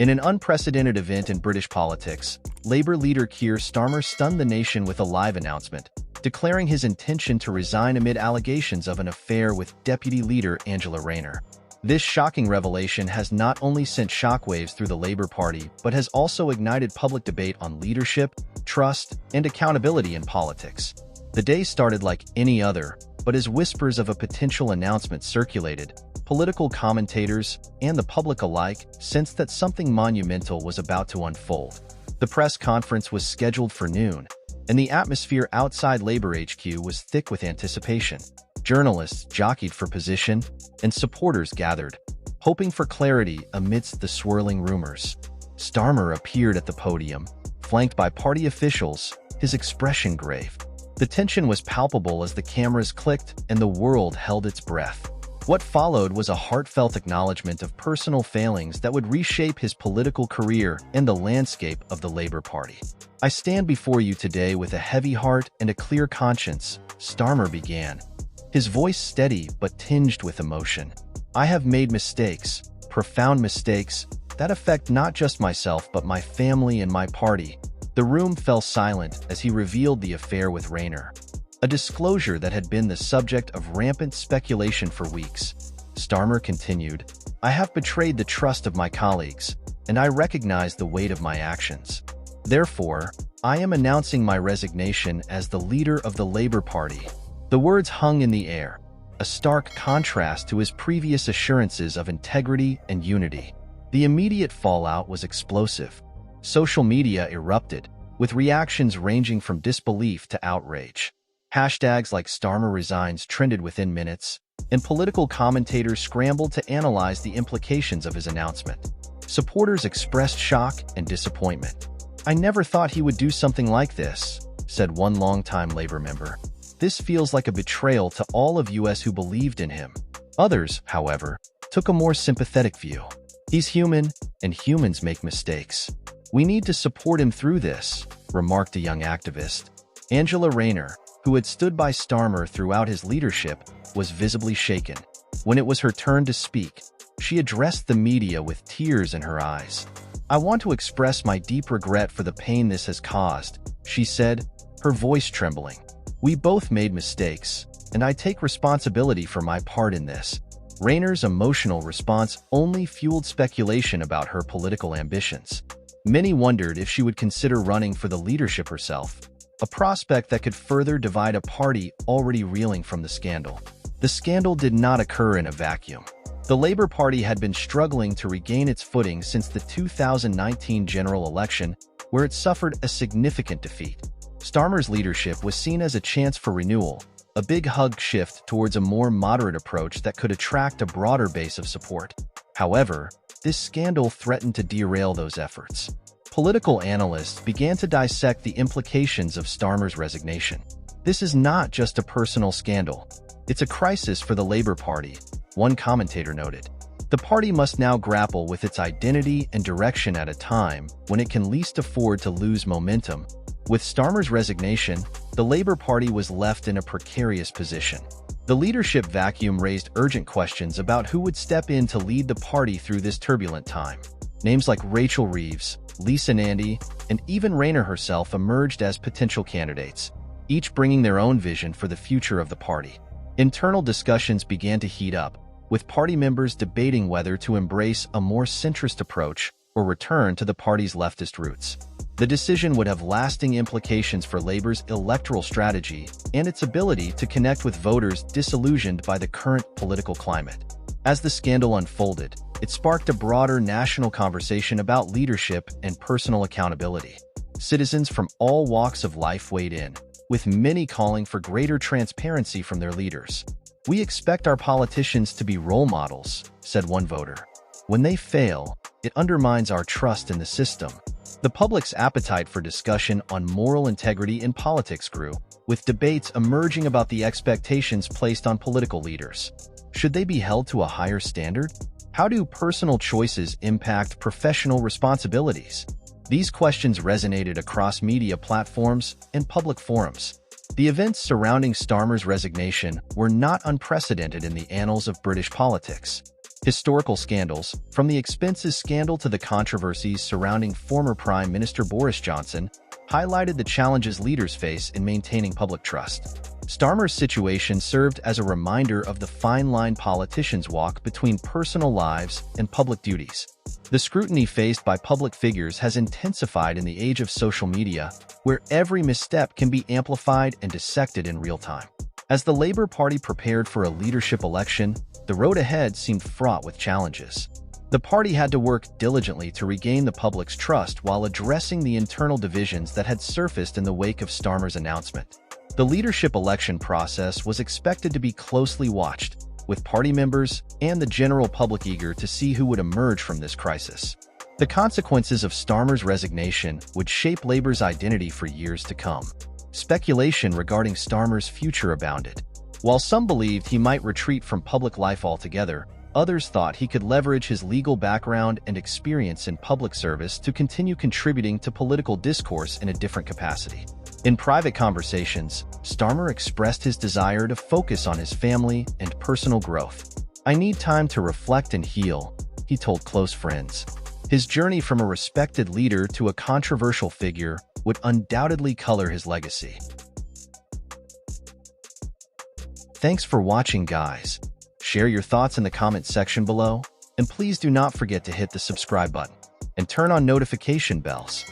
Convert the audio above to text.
In an unprecedented event in British politics, Labour leader Keir Starmer stunned the nation with a live announcement, declaring his intention to resign amid allegations of an affair with Deputy Leader Angela Rayner. This shocking revelation has not only sent shockwaves through the Labour Party, but has also ignited public debate on leadership, trust, and accountability in politics. The day started like any other, but as whispers of a potential announcement circulated, political commentators and the public alike sensed that something monumental was about to unfold. The press conference was scheduled for noon, and the atmosphere outside Labour HQ was thick with anticipation. Journalists jockeyed for position, and supporters gathered, hoping for clarity amidst the swirling rumors. Starmer appeared at the podium, flanked by party officials, his expression grave. The tension was palpable as the cameras clicked and the world held its breath. What followed was a heartfelt acknowledgement of personal failings that would reshape his political career and the landscape of the Labour Party. "I stand before you today with a heavy heart and a clear conscience," Starmer began, his voice steady but tinged with emotion. "I have made mistakes, profound mistakes, that affect not just myself but my family and my party." The room fell silent as he revealed the affair with Rayner, a disclosure that had been the subject of rampant speculation for weeks. Starmer continued, "I have betrayed the trust of my colleagues, and I recognize the weight of my actions. Therefore, I am announcing my resignation as the leader of the Labour Party." The words hung in the air, a stark contrast to his previous assurances of integrity and unity. The immediate fallout was explosive. Social media erupted, with reactions ranging from disbelief to outrage. Hashtags like Starmer resigns trended within minutes, and political commentators scrambled to analyze the implications of his announcement. Supporters expressed shock and disappointment. "I never thought he would do something like this," said one longtime Labour member. "This feels like a betrayal to all of us who believed in him." Others, however, took a more sympathetic view. "He's human, and humans make mistakes. We need to support him through this," remarked a young activist. Angela Rayner, who had stood by Starmer throughout his leadership, was visibly shaken. When it was her turn to speak, she addressed the media with tears in her eyes. "I want to express my deep regret for the pain this has caused," she said, her voice trembling. "We both made mistakes, and I take responsibility for my part in this." Rayner's emotional response only fueled speculation about her political ambitions. Many wondered if she would consider running for the leadership herself, a prospect that could further divide a party already reeling from the scandal. The scandal did not occur in a vacuum. The Labour Party had been struggling to regain its footing since the 2019 general election, where it suffered a significant defeat. Starmer's leadership was seen as a chance for renewal, a big hug shift towards a more moderate approach that could attract a broader base of support. However, this scandal threatened to derail those efforts. Political analysts began to dissect the implications of Starmer's resignation. "This is not just a personal scandal. It's a crisis for the Labour Party," one commentator noted. "The party must now grapple with its identity and direction at a time when it can least afford to lose momentum." With Starmer's resignation, the Labour Party was left in a precarious position. The leadership vacuum raised urgent questions about who would step in to lead the party through this turbulent time. Names like Rachel Reeves, Lisa Nandy, and even Rayner herself emerged as potential candidates, each bringing their own vision for the future of the party. Internal discussions began to heat up, with party members debating whether to embrace a more centrist approach or return to the party's leftist roots. The decision would have lasting implications for Labour's electoral strategy and its ability to connect with voters disillusioned by the current political climate. As the scandal unfolded, it sparked a broader national conversation about leadership and personal accountability. Citizens from all walks of life weighed in, with many calling for greater transparency from their leaders. "We expect our politicians to be role models," said one voter. "When they fail, it undermines our trust in the system." The public's appetite for discussion on moral integrity in politics grew, with debates emerging about the expectations placed on political leaders. Should they be held to a higher standard? How do personal choices impact professional responsibilities? These questions resonated across media platforms and public forums. The events surrounding Starmer's resignation were not unprecedented in the annals of British politics. Historical scandals, from the expenses scandal to the controversies surrounding former Prime Minister Boris Johnson, highlighted the challenges leaders face in maintaining public trust. Starmer's situation served as a reminder of the fine line politicians walk between personal lives and public duties. The scrutiny faced by public figures has intensified in the age of social media, where every misstep can be amplified and dissected in real time. As the Labour Party prepared for a leadership election, the road ahead seemed fraught with challenges. The party had to work diligently to regain the public's trust while addressing the internal divisions that had surfaced in the wake of Starmer's announcement. The leadership election process was expected to be closely watched, with party members and the general public eager to see who would emerge from this crisis. The consequences of Starmer's resignation would shape Labour's identity for years to come. Speculation regarding Starmer's future abounded. While some believed he might retreat from public life altogether, others thought he could leverage his legal background and experience in public service to continue contributing to political discourse in a different capacity. In private conversations, Starmer expressed his desire to focus on his family and personal growth. "I need time to reflect and heal," he told close friends. His journey from a respected leader to a controversial figure would undoubtedly color his legacy. Thanks for watching, guys. Share your thoughts in the comments section below, and please do not forget to hit the subscribe button and turn on notification bells.